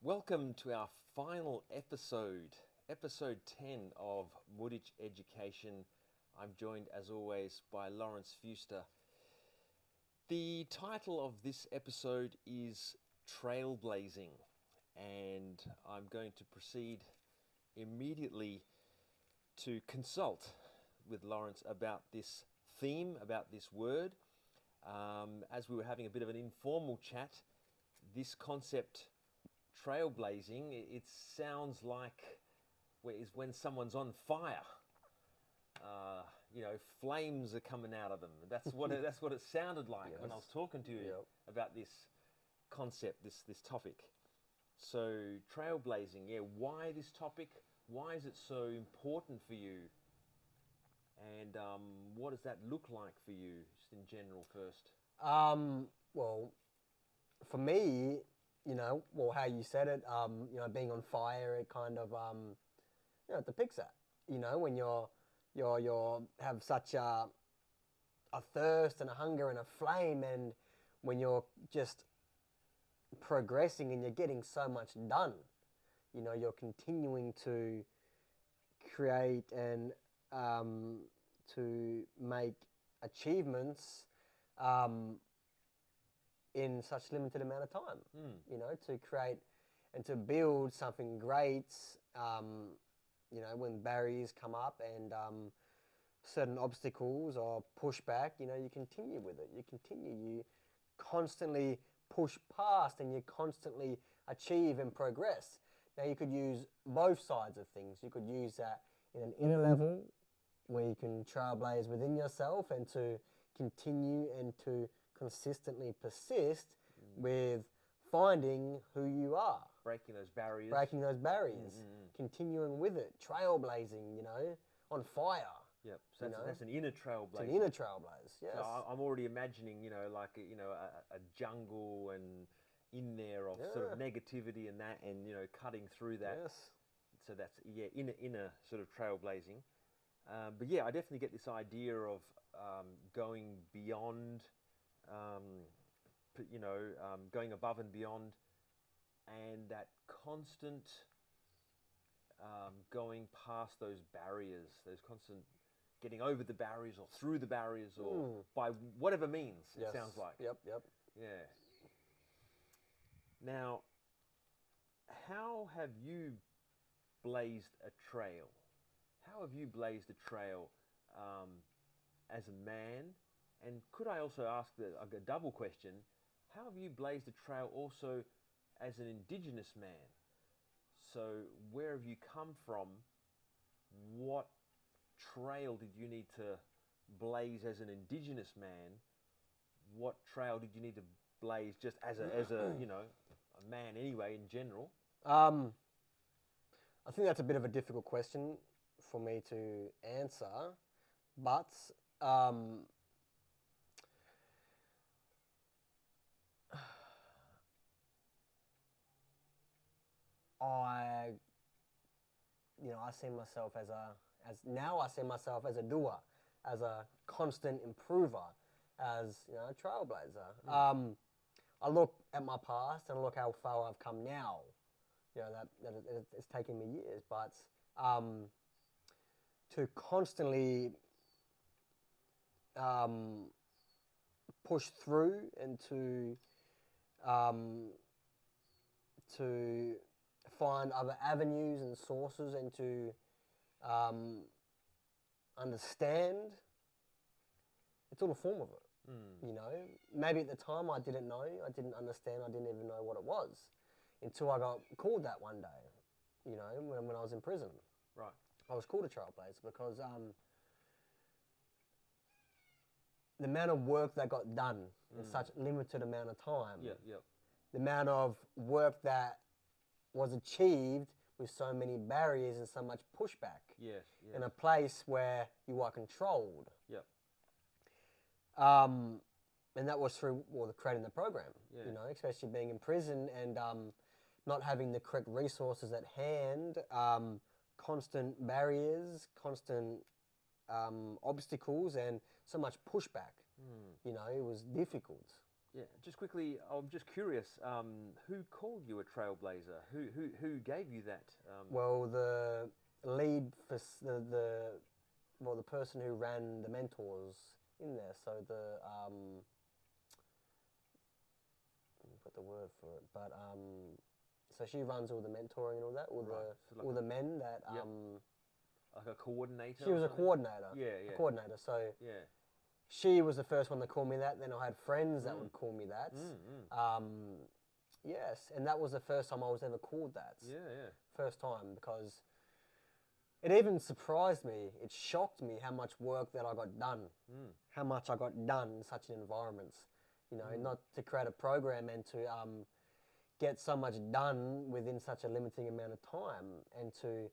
Welcome to our final episode, episode 10 of Moorditj Education. I'm joined as always by Laurence Fuster. The title of this episode is Trailblazing, and I'm going to proceed immediately to consult with Laurence about this theme, about this word. As we were having a bit of an informal chat, this concept trailblazing, it sounds like when someone's on fire. Flames are coming out of them. That's what it sounded like when I was talking to you about this concept, this topic. So trailblazing, why this topic? Why is it so important for you? And what does that look like for you, just in general first? Well, for me, how you said it, being on fire, it kind of, it depicts that. When you're have such a thirst and a hunger and a flame, and when you're just progressing and you're getting so much done, you're continuing to create and to make achievements in such limited amount of time. To create and to build something great, when barriers come up and certain obstacles or pushback, you continue with it. You constantly push past and you constantly achieve and progress. Now you could use both sides of things. You could use that in an inner level where you can trailblaze within yourself and to continue and to consistently persist with finding who you are. Breaking those barriers. Continuing with it. Trailblazing, on fire. Yep. So that's an inner trailblazer. It's an inner trailblaze, yes. So I'm already imagining, a jungle and in there of sort of negativity and that, and, cutting through that. Yes. So that's, inner sort of trailblazing. But I definitely get this idea of going beyond, going above and beyond, and that constant going past those barriers, those constant getting over the barriers or through the barriers or by whatever means, it sounds like. Yep. Yeah. Now, how have you blazed a trail? How have you blazed a trail as a man? And could I also ask a double question? How have you blazed a trail also as an Indigenous man? So where have you come from? What trail did you need to blaze as an Indigenous man? What trail did you need to blaze just as a a man anyway in general? I think that's a bit of a difficult question for me to answer, but I see myself I see myself as a doer, as a constant improver, as a trailblazer. I look at my past and look how far I've come now. That it's taken me years, but to constantly push through and to find other avenues and sources and to understand, it's all a form of it. Maybe at the time I didn't know, I didn't understand, I didn't even know what it was until I got called that one day, when I was in prison. Right. I was called a trailblazer because the amount of work that got done in such limited amount of time, the amount of work that was achieved with so many barriers and so much pushback in a place where you are controlled. And that was through creating the program, especially being in prison and not having the correct resources at hand, constant barriers, constant obstacles, and so much pushback. It was difficult. Yeah, just quickly, I'm just curious. Who called you a trailblazer? Who gave you that? Well, the lead for the person who ran the mentors in there. So let me put the word for it, but so she runs all the mentoring and all that, all the men that Yep. Like a coordinator. She was a coordinator. Yeah. A coordinator. So Yeah. she was the first one to call me that. Then I had friends that would call me that. Yes, and that was the first time I was ever called that. Yeah. First time, because it even surprised me. It shocked me how much work that I got done. How much I got done in such an environment. You know, not to create a program and to get so much done within such a limiting amount of time, and to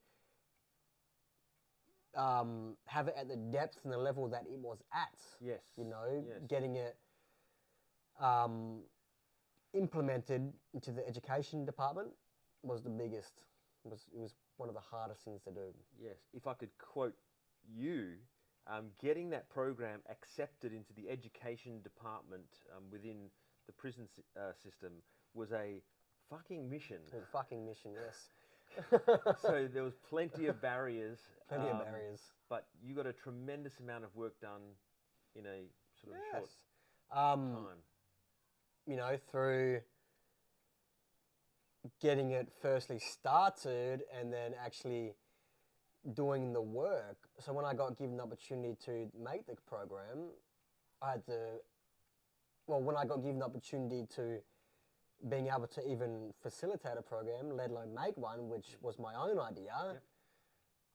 have it at the depth and the level that it was at. Yes. You know, Yes. getting it implemented into the education department was the biggest. It was one of the hardest things to do. Yes. If I could quote you, getting that program accepted into the education department within the prison system was a fucking mission. A fucking mission, yes. So there was plenty of barriers. Plenty of barriers. But you got a tremendous amount of work done in a sort of short time. You know, through getting it firstly started and then actually doing the work. So when I got given the opportunity to make the program, when I got given the opportunity to being able to even facilitate a program, let alone make one, which was my own idea,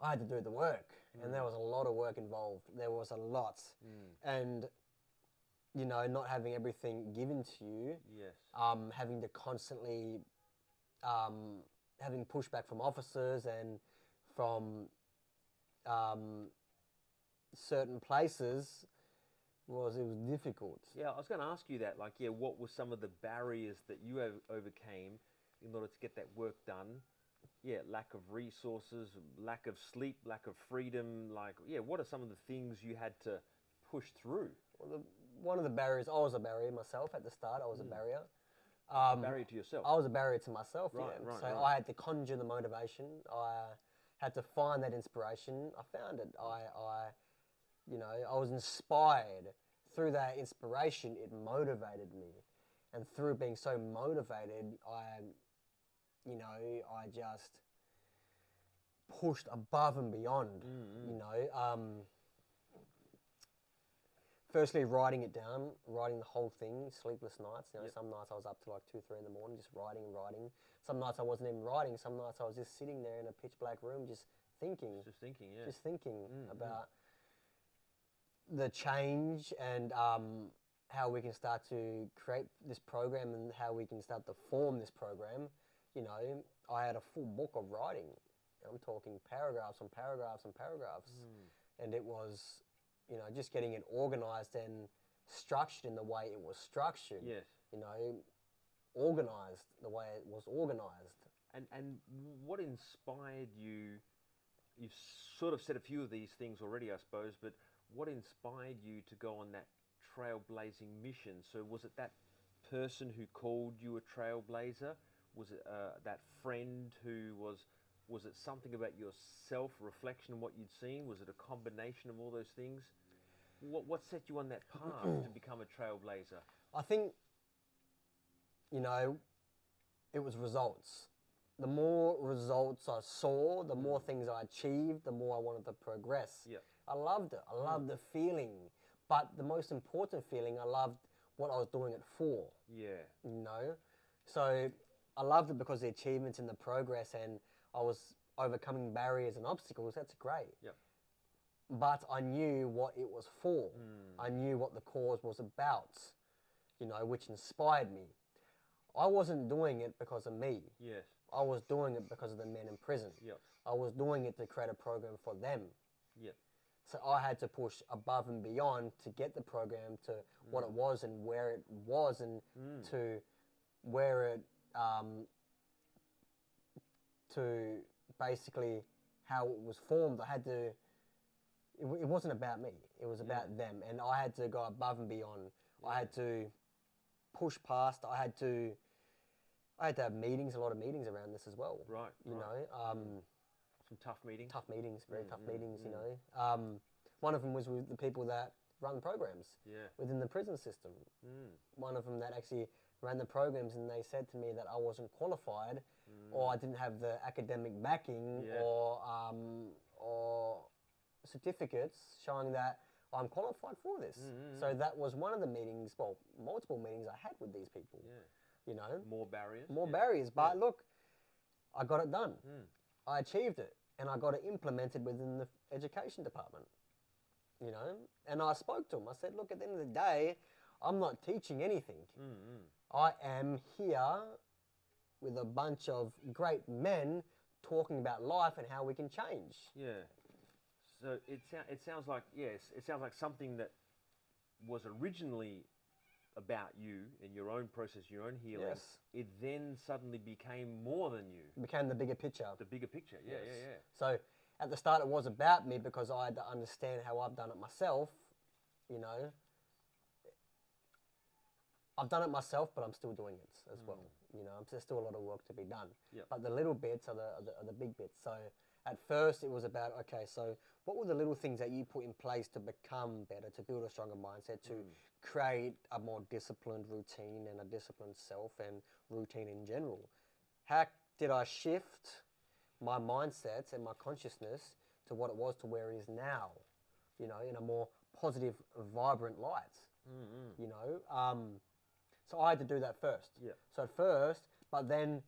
I had to do the work. And there was a lot of work involved. There was a lot. And, you know, not having everything given to you, having to constantly, having pushback from officers and from certain places, it was difficult. Yeah, I was going to ask you that. Like, what were some of the barriers that you overcame in order to get that work done? Yeah, lack of resources, lack of sleep, lack of freedom. Like, what are some of the things you had to push through? Well, one of the barriers, I was a barrier myself at the start. I was a barrier. A barrier to yourself? I was a barrier to myself, Right. I had to conjure the motivation. I had to find that inspiration. I found it. I was inspired. Through that inspiration, it motivated me. And through being so motivated, I just pushed above and beyond, Firstly, writing it down, writing the whole thing, sleepless nights. Some nights I was up to like 2, 3 in the morning, just writing. Some nights I wasn't even writing. Some nights I was just sitting there in a pitch black room, just thinking. Just thinking about the change and how we can start to create this program and how we can start to form this program. You know, I had a full book of writing. I'm talking paragraphs and paragraphs and paragraphs. And it was, just getting it organized and structured in the way it was structured. Yes. Organized the way it was organized. And what inspired you? You've sort of said a few of these things already, I suppose, but what inspired you to go on that trailblazing mission? So was it that person who called you a trailblazer? Was it that friend who was it something about your self-reflection and what you'd seen? Was it a combination of all those things? What set you on that path to become a trailblazer? I think, it was results. The more results I saw, the more things I achieved, the more I wanted to progress. Yeah. I loved it. I loved the feeling. But the most important feeling, I loved what I was doing it for. Yeah. So I loved it because the achievements and the progress, and I was overcoming barriers and obstacles. That's great. Yep. But I knew what it was for. I knew what the cause was about, which inspired me. I wasn't doing it because of me. Yes. I was doing it because of the men in prison. Yep. I was doing it to create a program for them. Yep. So I had to push above and beyond to get the program to what it was and where it was, and to where it, to basically how it was formed. I had to, it wasn't about me. It was about them. And I had to go above and beyond. I had to push past. I had to have meetings, a lot of meetings around this as well. Right. You know, some tough meetings. tough meetings, very tough meetings. You know, one of them was with the people that run programs within the prison system. One of them that actually ran the programs, and they said to me that I wasn't qualified, or I didn't have the academic backing, or certificates showing that I'm qualified for this. So that was one of the meetings, well, multiple meetings I had with these people. You know, more barriers. More barriers, but look, I got it done. I achieved it, and I got it implemented within the education department. You know, and I spoke to him. I said, look, at the end of the day, I'm not teaching anything. I am here with a bunch of great men talking about life and how we can change. Yeah. So it sounds like, yes, it sounds like something that was originally about you and your own process, your own healing. Yes. It then suddenly became more than you. It became the bigger picture. The bigger picture, yeah. So at the start, it was about me because I had to understand how I've done it myself. You know, I've done it myself, but I'm still doing it as well. You know, there's still a lot of work to be done. But the little bits are the big bits. So at first, it was about, okay, so what were the little things that you put in place to become better, to build a stronger mindset, to create a more disciplined routine and a disciplined self and routine in general? How did I shift my mindsets and my consciousness to what it was to where it is now, you know, in a more positive, vibrant light, you know? So I had to do that first. So at first, but then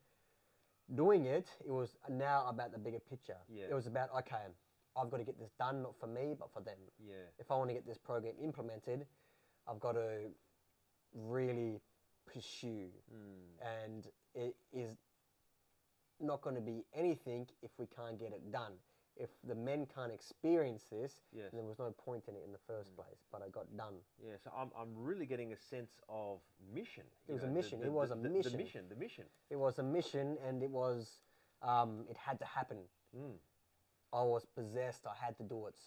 doing it, it was now about the bigger picture. It was about, okay, I've got to get this done, not for me, but for them. If I want to get this program implemented, I've got to really pursue. And it is not going to be anything if we can't get it done. If the men can't experience this, then there was no point in it in the first place, but I got done. Yeah, so I'm really getting a sense of mission. It was a mission. It was a mission. The mission. It was a mission, and it was, it had to happen. I was possessed. I had to do it.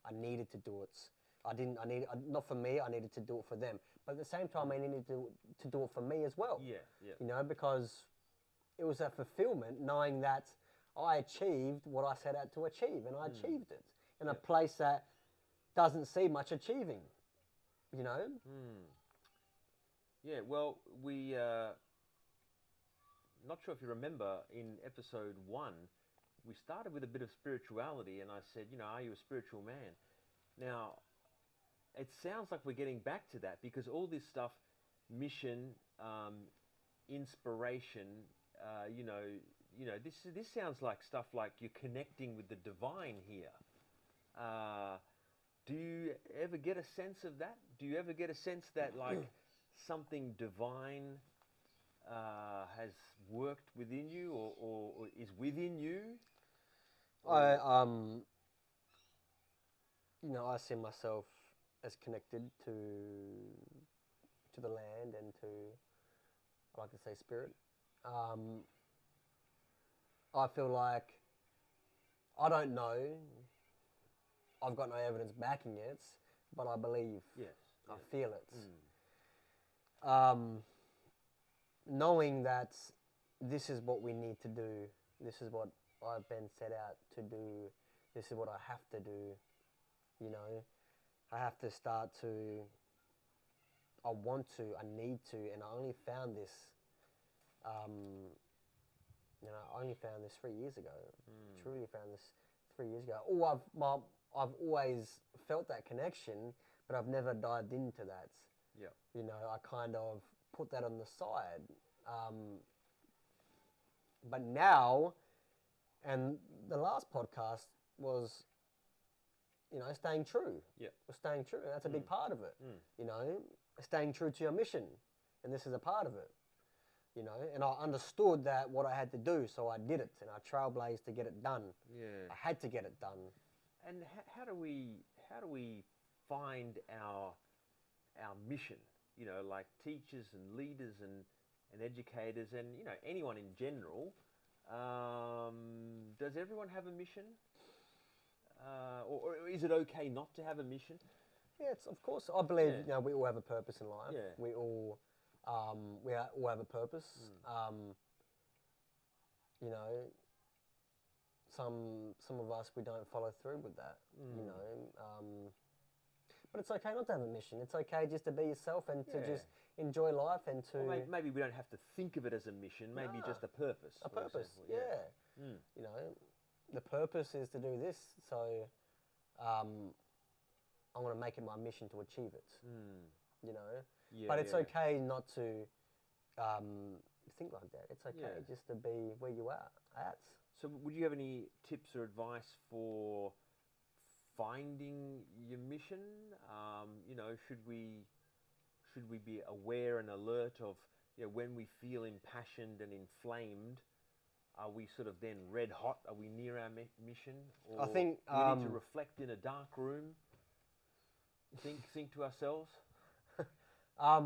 I needed to do it. Not for me, I needed to do it for them. But at the same time, I needed to do it for me as well. You know, because it was a fulfillment knowing that I achieved what I set out to achieve, and I achieved it in a place that doesn't see much achieving, you know? Yeah, well, we, not sure if you remember, in episode 1, we started with a bit of spirituality, and I said, you know, are you a spiritual man? Now, it sounds like we're getting back to that, because all this stuff, mission, inspiration, you know, this sounds like stuff like you're connecting with the divine here. Do you ever get a sense of that? Do you ever get a sense that like something divine has worked within you, or is within you? You know, I see myself as connected to the land and to, I like to say, spirit. I feel like, I don't know, I've got no evidence backing it, but I believe. I feel it. Knowing that this is what we need to do, this is what I've been set out to do, this is what I have to do, you know, I have to start to, I want to, I need to, and I only found this, you know, I only found this 3 years ago. Truly found this 3 years ago. I've always felt that connection, but I've never dived into that. You know, I kind of put that on the side. But now, and the last podcast was, you know, staying true. Staying true. That's a big part of it. You know, staying true to your mission. And this is a part of it. You know, and I understood that what I had to do, so I did it, and I trailblazed to get it done. I had to get it done. And how do we find our mission? You know, like teachers and leaders and educators, and you know, anyone in general. Does everyone have a mission? Or is it okay not to have a mission? Yeah, it's, of course. I believe you know, we all have a purpose in life. We all We all have a purpose. You know, some of us, we don't follow through with that, you know. But it's okay not to have a mission. It's okay just to be yourself and to just enjoy life and to... Or maybe we don't have to think of it as a mission, maybe just a purpose. A purpose, example. yeah. You know, the purpose is to do this, so I'm going to make it my mission to achieve it, you know. But it's okay not to think like that. It's okay just to be where you are at. So would you have any tips or advice for finding your mission? You know, should we be aware and alert of, you know, when we feel impassioned and inflamed? Are we sort of then red hot? Are we near our mission? Or I think we need to reflect in a dark room. Think to ourselves. I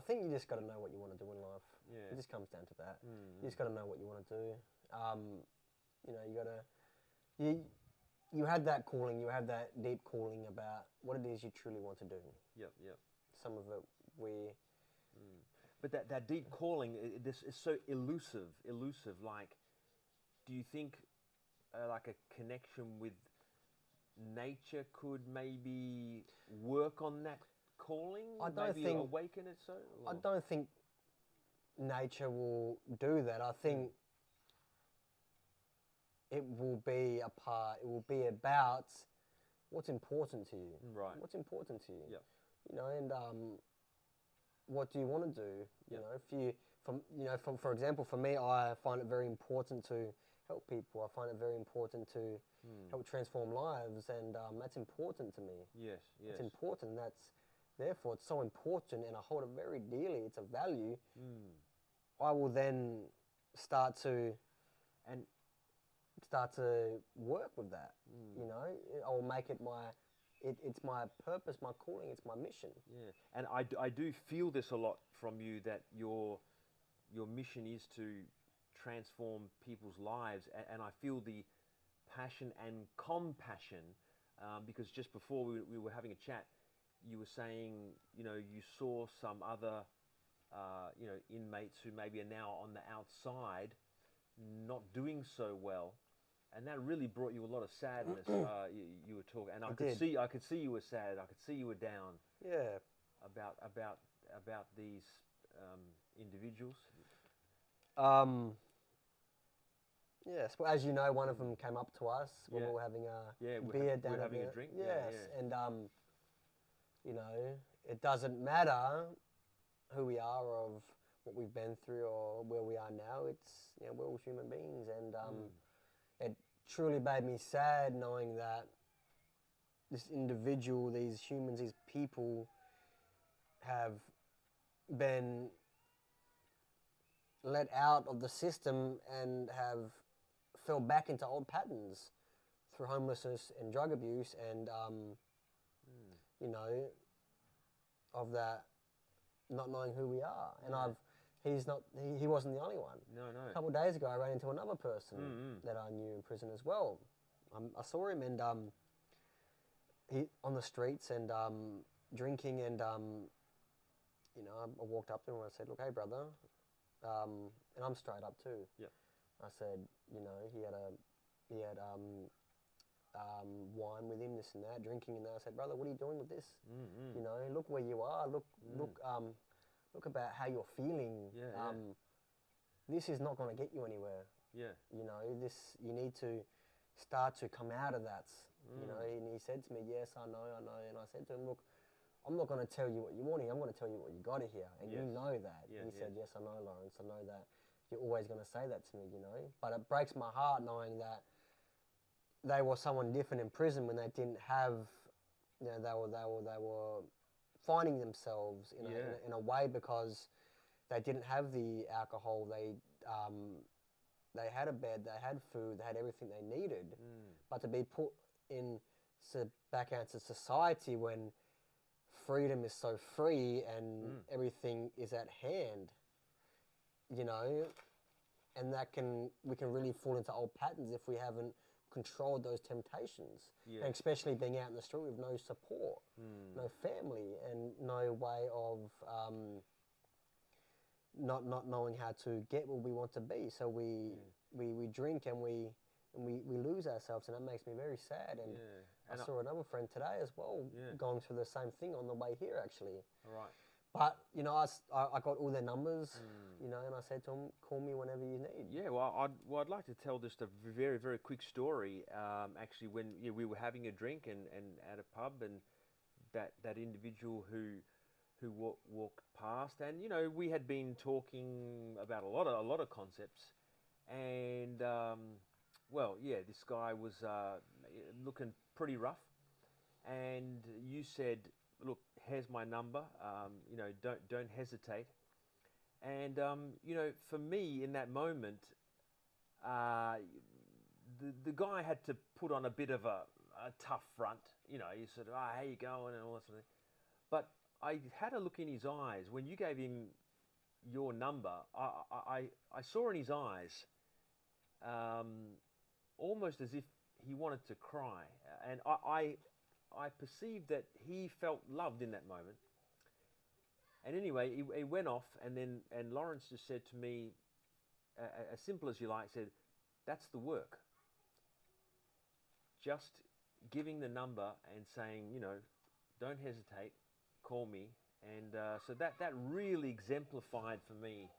think you just got to know what you want to do in life. Yeah. It just comes down to that. You just got to know what you want to do. You know, you got to. You had that calling, you had that deep calling about what it is you truly want to do. Yep. Some of it we... But that deep calling, this is so elusive. Like, do you think like a connection with nature could maybe work on that calling? I don't maybe think... awaken it so? Or? I don't think nature will do that. I think it will be about what's important to you. Right. What's important to you. Yep. You know, and what do you want to do? You know, for example, for me, I find it very important to help people. I find it very important to help transform lives, and that's important to me. Yes. It's important. Therefore, it's so important, and I hold it very dearly. It's a value. I will then start to work with that. You know, I will make it it's my purpose, my calling, it's my mission. Yeah, and I do feel this a lot from you, that your mission is to transform people's lives, and I feel the passion and compassion, because just before we were having a chat, you were saying, you know, you saw some other you know, inmates who maybe are now on the outside not doing so well. And that really brought you a lot of sadness. You were talking, and I could see you were sad. I could see you were down. Yeah. About these individuals. Yes. Well, as you know, one of them came up to us when we were having a beer down. We were having a drink. Yes, and you know, it doesn't matter who we are or of what we've been through or where we are now. It's, you know, we're all human beings, and it truly made me sad knowing that this individual, these humans, these people have been let out of the system and have fell back into old patterns through homelessness and drug abuse, and you know, of that not knowing who we are. And he wasn't the only one. No. A couple of days ago, I ran into another person that I knew in prison as well. I saw him, and he on the streets and drinking, and you know, I walked up to him and I said, "Look, hey brother," and I'm straight up too. Yeah. I said, you know, he had wine with him, this and that, drinking, and that. I said, "Brother, what are you doing with this? You know, look where you are. Look about how you're feeling. This is not going to get you anywhere. Yeah. You know, you need to start to come out of that. You know." And he said to me, "Yes, I know." And I said to him, "Look, I'm not going to tell you what you want here. I'm going to tell you what you got to hear, and you know that." And he said, "Yes, I know, Laurence. I know that you're always going to say that to me. You know, but it breaks my heart knowing that they were someone different in prison when they didn't have, you know, they were finding themselves in a way because they didn't have the alcohol. They had a bed, they had food, they had everything they needed. But to be put back out into society when freedom is so free and everything is at hand, you know, and we can really fall into old patterns if we haven't controlled those temptations, and especially being out in the street with no support, no family, and no way of not knowing how to get where we want to be. So we drink and we lose ourselves, and that makes me very sad. And And I saw another friend today as well going through the same thing on the way here, actually. all right. But, you know, I got all their numbers, you know, and I said to them, call me whenever you need. Yeah, well, I'd like to tell just a very, very quick story. Actually, when we were having a drink and at a pub, and that individual who walked past, and you know, we had been talking about a lot of concepts, and well, yeah, this guy was looking pretty rough, and you said, look, here's my number. You know, don't hesitate. And you know, for me in that moment, the guy had to put on a bit of a tough front. You know, he said, "Oh, how you going?" and all that sort of thing. But I had a look in his eyes when you gave him your number. I saw in his eyes almost as if he wanted to cry, and I perceived that he felt loved in that moment. And anyway, he went off, and Laurence just said to me, as simple as you like, said, "That's the work." Just giving the number and saying, you know, don't hesitate, call me. And so that really exemplified for me,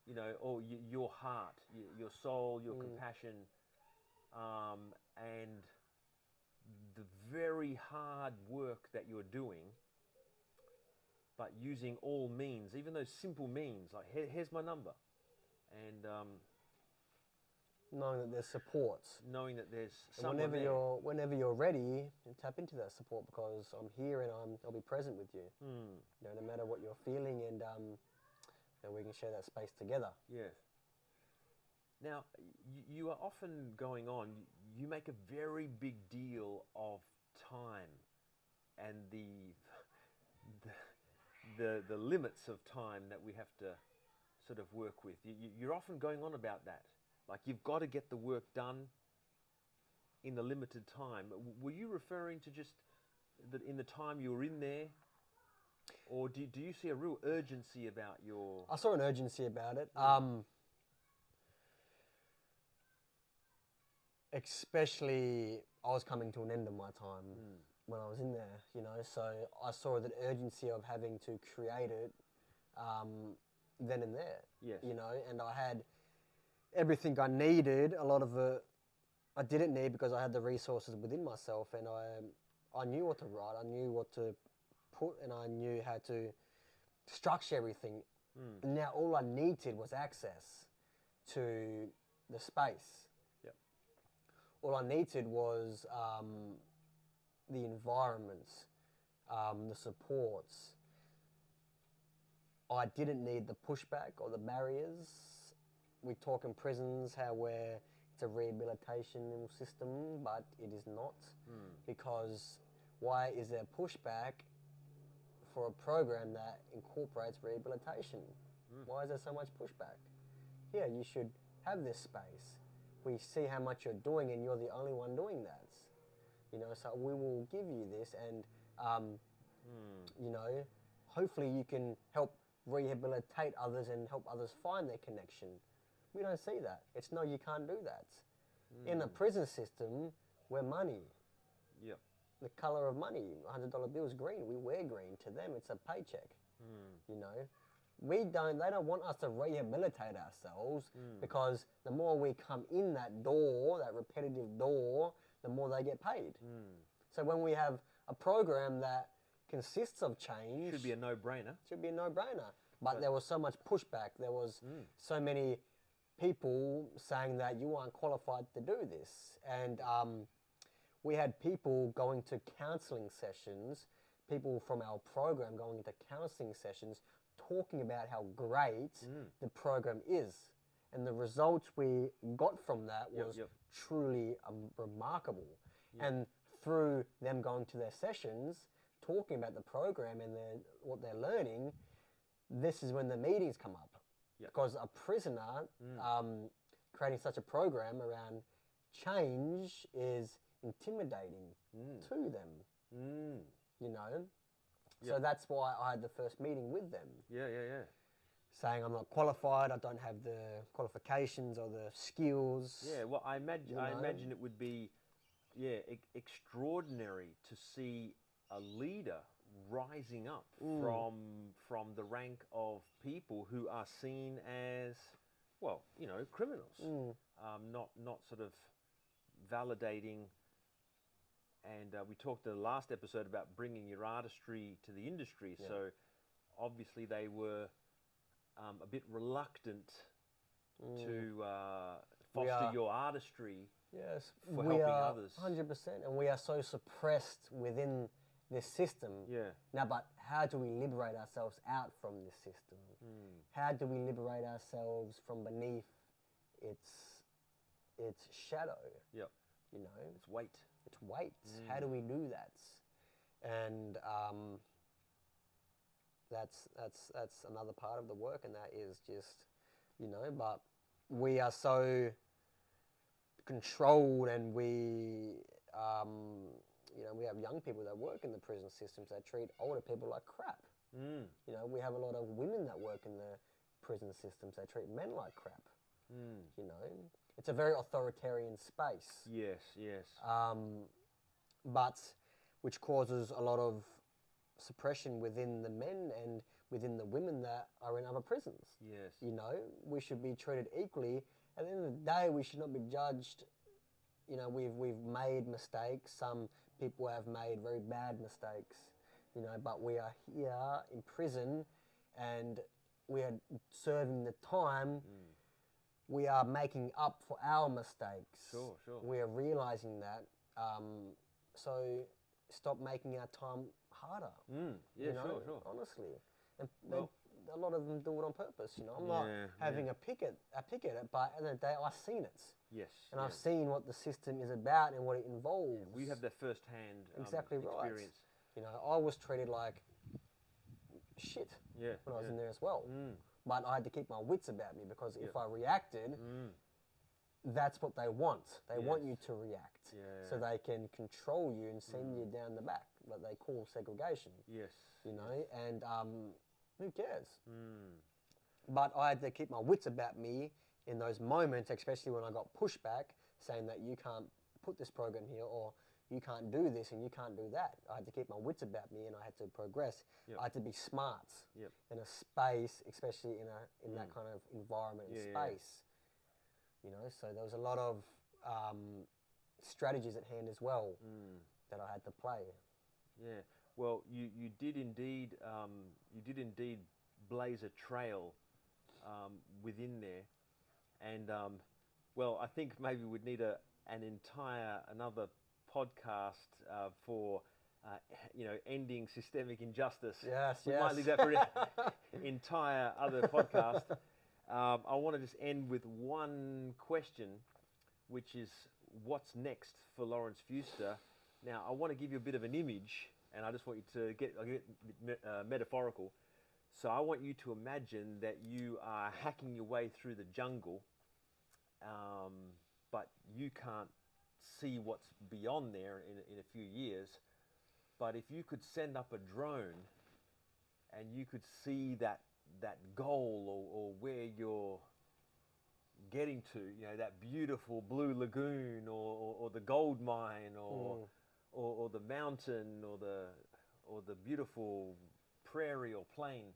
you know, your heart, your soul, your compassion, and the very hard work that you're doing, but using all means, even those simple means, like here's my number, and knowing that there's support. knowing that there's And someone there. whenever you're ready, tap into that support, because I'm here and I'll be present with you. You know, no matter what you're feeling, and you know, we can share that space together. Yes. Now, you are often going on, you make a very big deal of time and the limits of time that we have to sort of work with. You're often going on about that. Like, you've got to get the work done in the limited time. Were you referring to just that in the time you were in there? Or do you see a real urgency about your... I saw an urgency about it. Especially, I was coming to an end of my time when I was in there, you know, so I saw the urgency of having to create it then and there, Yes. you know, and I had everything I needed. A lot of it I didn't need because I had the resources within myself, and I knew what to write, I knew what to put, and I knew how to structure everything. And now all I needed was access to the space. Yep. All I needed was the environment, the supports. I didn't need the pushback or the barriers. We talk in prisons how it's a rehabilitation system, but it is not. Because why is there pushback for a program that incorporates rehabilitation? Why is there so much pushback? Yeah, you should have this space. We see how much you're doing, and you're the only one doing that. You know, so we will give you this, and you know, hopefully you can help rehabilitate others and help others find their connection. We don't see that. It's no, you can't do that. In a prison system, we're money. Yep. The color of money, $100 bill is green. We wear green. To them, it's a paycheck. You know, they don't want us to rehabilitate ourselves, because the more we come in that door, that repetitive door, the more they get paid. So when we have a program that consists of change, Should be a no-brainer. should be a no-brainer. But there was so much pushback. There was so many people saying that you aren't qualified to do this. And we had people going to counselling sessions, people from our program going into counselling sessions, talking about how great the program is. And the results we got from that was truly remarkable. And through them going to their sessions, talking about the program and what they're learning, this is when the meetings come up. Because a prisoner creating such a program around change is intimidating to them, you know? So that's why I had the first meeting with them. Yeah. saying I'm not qualified, I don't have the qualifications or the skills. Yeah, well, I imagine you know. it would be, yeah, extraordinary to see a leader rising up from the rank of people who are seen as, well, you know, criminals, not sort of validating. And we talked in the last episode about bringing your artistry to the industry. Yeah. So obviously they were a bit reluctant to foster your artistry. Yes, for we helping are others. 100%, and we are so suppressed within this system. Yeah. Now, but how do we liberate ourselves out from this system? How do we liberate ourselves from beneath its shadow? Yep. You know, It's weight. its weight. How do we do that? And that's another part of the work, and that is just, you know, but we are so controlled, and we, you know, we have young people that work in the prison systems that treat older people like crap. You know, we have a lot of women that work in the prison systems that treat men like crap. You know, it's a very authoritarian space. Yes, yes. But which causes a lot of suppression within the men and within the women that are in other prisons. Yes. You know, we should be treated equally. At the end of the day, we should not be judged. You know, we've made mistakes. Some people have made very bad mistakes. You know, but we are here in prison, and we are serving the time. We are making up for our mistakes. Sure, sure. We are realizing that. So stop making our time harder. Yeah, you know, sure. Honestly, and Well, a lot of them do it on purpose. You know, I'm not having a pick at it, but at the end of the day, I've seen it. Yes. And I've seen what the system is about and what it involves. We have that first-hand Exactly right. experience. You know, I was treated like shit when I was in there as well. But I had to keep my wits about me, because if I reacted, that's what they want. They want you to react, so they can control you and send you down the back, what they call segregation. Yes. You know, and who cares? But I had to keep my wits about me in those moments, especially when I got pushback, saying that you can't put this program here, or you can't do this and you can't do that. I had to keep my wits about me, and I had to progress. I had to be smart in a space, especially in that kind of environment and space. You know, so there was a lot of strategies at hand as well that I had to play. Yeah. Well, you did indeed blaze a trail within there, and well, I think maybe we'd need another podcast for you know, ending systemic injustice. Yes, we might leave that for an entire other podcast. I want to just end with one question, which is, what's next for Laurence Fuster? Now, I want to give you a bit of an image, and I just want you to get a bit metaphorical. So I want you to imagine that you are hacking your way through the jungle, but you can't see what's beyond there in a few years. But if you could send up a drone and you could see that goal, or where you're getting to, you know, that beautiful blue lagoon, or the gold mine, or the mountain, or the beautiful prairie or plain,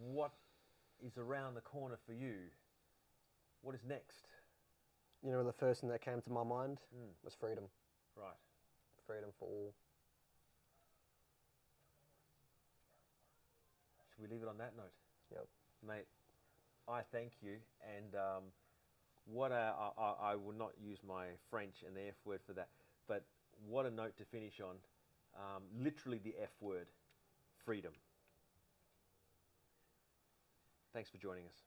what is around the corner for you? What is next? You know, the first thing that came to my mind was freedom. Right. Freedom for all. Should we leave it on that note? Yep. Mate, I thank you, and I will not use my French and the F word for that, but what a note to finish on. Literally the F word, freedom. Thanks for joining us.